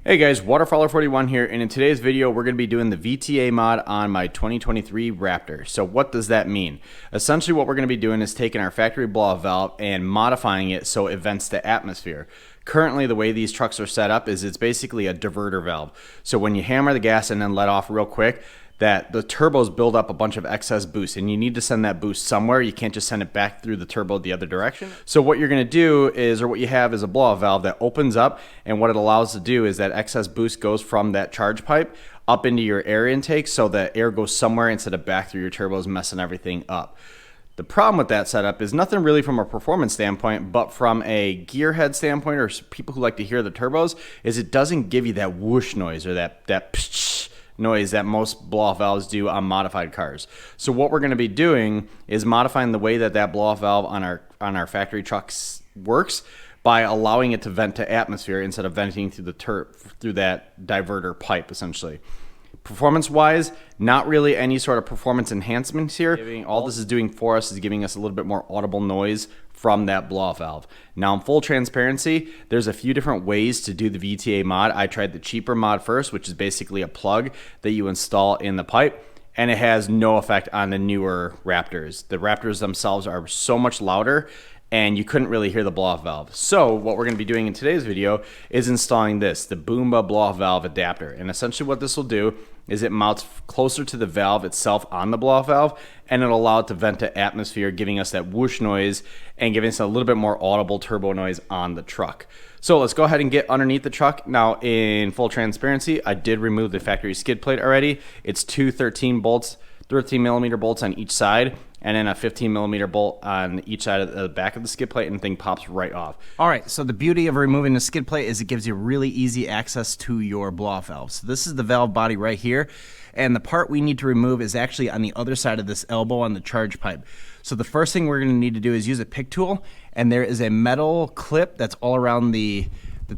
Hey guys, Waterfowler41 here, and in today's video we're going to be doing the VTA mod on my 2023 Raptor. So what does that mean? Essentially what we're going to be doing is taking our factory blow-off valve and modifying it so it vents to atmosphere. Currently the way these trucks are set up is it's basically a diverter valve. So when you hammer the gas and then let off real quick, that the turbos build up a bunch of excess boost, and you need to send that boost somewhere. You can't just send it back through the turbo the other direction. So what you're going to do is, or what you have is a blow-off valve that opens up, and what it allows to do is that excess boost goes from that charge pipe up into your air intake, so that air goes somewhere instead of back through your turbos, messing everything up. The problem with that setup is nothing really from a performance standpoint, but from a gearhead standpoint, or people who like to hear the turbos, is it doesn't give you that whoosh noise or that psh noise that most blow-off valves do on modified cars. So what we're going to be doing is modifying the way that that blow-off valve on our factory trucks works by allowing it to vent to atmosphere instead of venting through through that diverter pipe, essentially. Performance-wise, not really any sort of performance enhancements here. All this is doing for us is giving us a little bit more audible noise from that blow-off valve. Now, in full transparency, there's a few different ways to do the VTA mod. I tried the cheaper mod first, which is basically a plug that you install in the pipe, and it has no effect on the newer Raptors. The Raptors themselves are so much louder, and you couldn't really hear the blow-off valve. So what we're going to be doing in today's video is installing this, the Boomba blow-off valve adapter. And essentially what this will do is it mounts closer to the valve itself on the blow-off valve, and it'll allow it to vent to atmosphere, giving us that whoosh noise and giving us a little bit more audible turbo noise on the truck. So let's go ahead and get underneath the truck. Now, in full transparency, I did remove the factory skid plate already. It's two 13 millimeter bolts on each side, and then a 15 millimeter bolt on each side of the back of the skid plate, and the thing pops right off. All right, so the beauty of removing the skid plate is it gives you really easy access to your blow-off valve. So this is the valve body right here, and the part we need to remove is actually on the other side of this elbow on the charge pipe. So the first thing we're going to need to do is use a pick tool, and there is a metal clip that's all around the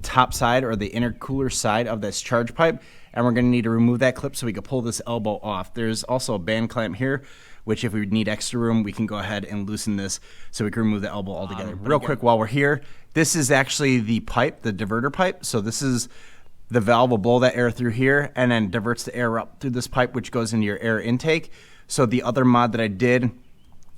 top side or the intercooler side of this charge pipe, and we're going to need to remove that clip so we can pull this elbow off. There's also a band clamp here, which if we need extra room, we can go ahead and loosen this so we can remove the elbow altogether. Real quick while we're here, this is actually the pipe, the diverter pipe. So this is the valve will blow that air through here and then diverts the air up through this pipe, which goes into your air intake. So the other mod that I did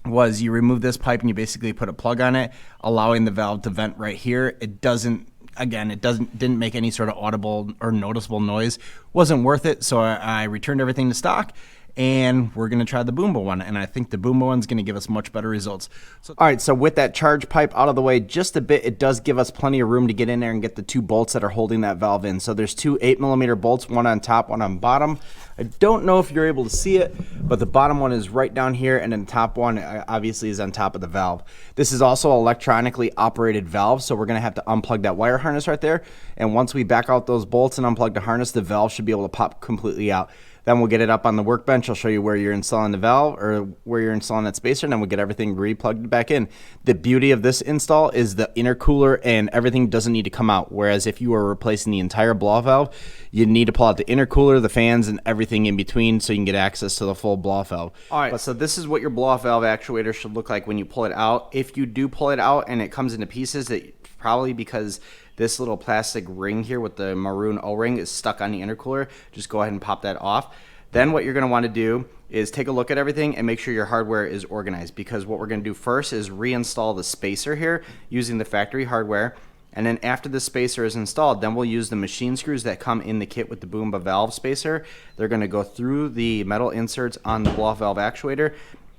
was you remove this pipe and you basically put a plug on it, allowing the valve to vent right here. It doesn't, again, didn't make any sort of audible or noticeable noise. Wasn't worth it, so I returned everything to stock, and we're going to try the Boomba one, and I think the Boomba one's going to give us much better results. So, all right, so with that charge pipe out of the way just a bit, it does give us plenty of room to get in there and get the two bolts that are holding that valve in. So there's two 8 millimeter bolts, one on top, one on bottom. I don't know if you're able to see it, but the bottom one is right down here, and then the top one obviously is on top of the valve. This is also an electronically operated valve, so we're going to have to unplug that wire harness right there, and once we back out those bolts and unplug the harness, the valve should be able to pop completely out. Then we'll get it up on the workbench. I'll show you where you're installing the valve or where you're installing that spacer, and then we'll get everything replugged back in. The beauty of this install is the intercooler and everything doesn't need to come out, whereas if you were replacing the entire blow-off valve, you need to pull out the intercooler, the fans, and everything in between so you can get access to the full blow-off valve. All right, so this is what your blow-off valve actuator should look like when you pull it out. If you do pull it out and it comes into pieces, that probably because this little plastic ring here with the maroon O-ring is stuck on the intercooler. Just go ahead and pop that off. Then what you're going to want to do is take a look at everything and make sure your hardware is organized, because what we're going to do first is reinstall the spacer here using the factory hardware. And then after the spacer is installed, then we'll use the machine screws that come in the kit with the Boomba valve spacer. They're going to go through the metal inserts on the blow-off valve actuator,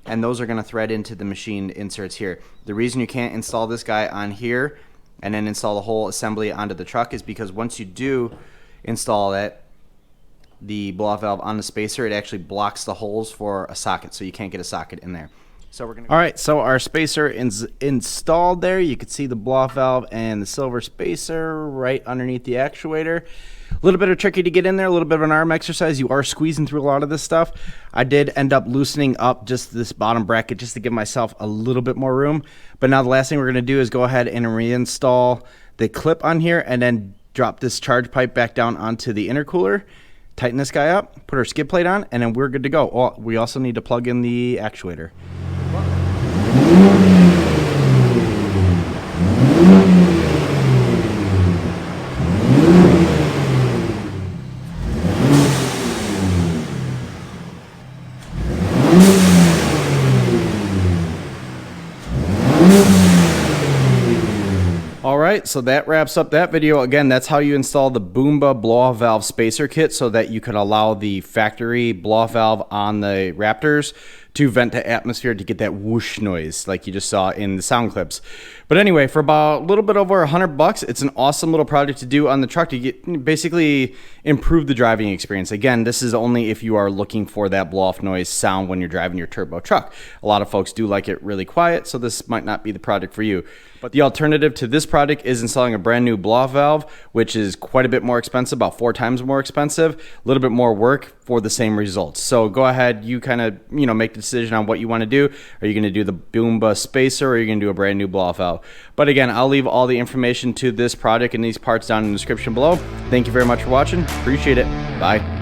and those are going to thread into the machine inserts here. The reason you can't install this guy on here and then install the whole assembly onto the truck is because once you do install the blow-off valve on the spacer, it actually blocks the holes for a socket, so you can't get a socket in there. So we're gonna. All right, so our spacer is installed there. You can see the blow-off valve and the silver spacer right underneath the actuator. A little bit of tricky to get in there, a little bit of an arm exercise. You are squeezing through a lot of this stuff. I did end up loosening up just this bottom bracket just to give myself a little bit more room. But now the last thing we're going to do is go ahead and reinstall the clip on here and then drop this charge pipe back down onto the intercooler. Tighten this guy up, put our skid plate on, and then we're good to go. Oh, we also need to plug in the actuator. All right, so that wraps up that video. Again, that's how you install the Boomba blow-off valve spacer kit so that you can allow the factory blow-off valve on the Raptors to vent to atmosphere to get that whoosh noise like you just saw in the sound clips. But anyway, for about a little bit over $100, it's an awesome little project to do on the truck to get basically improve the driving experience. Again, this is only if you are looking for that blow-off noise sound when you're driving your turbo truck. A lot of folks do like it really quiet, so this might not be the project for you. But the alternative to this project is installing a brand new blow-off valve, which is quite a bit more expensive, about 4 times more expensive, a little bit more work for the same results. So go ahead, you kind of, make the decision on what you want to do. Are you going to do the Boomba spacer, or are you going to do a brand new blow-off valve? But again, I'll leave all the information to this project and these parts down in the description below. Thank you very much for watching. Appreciate it. Bye.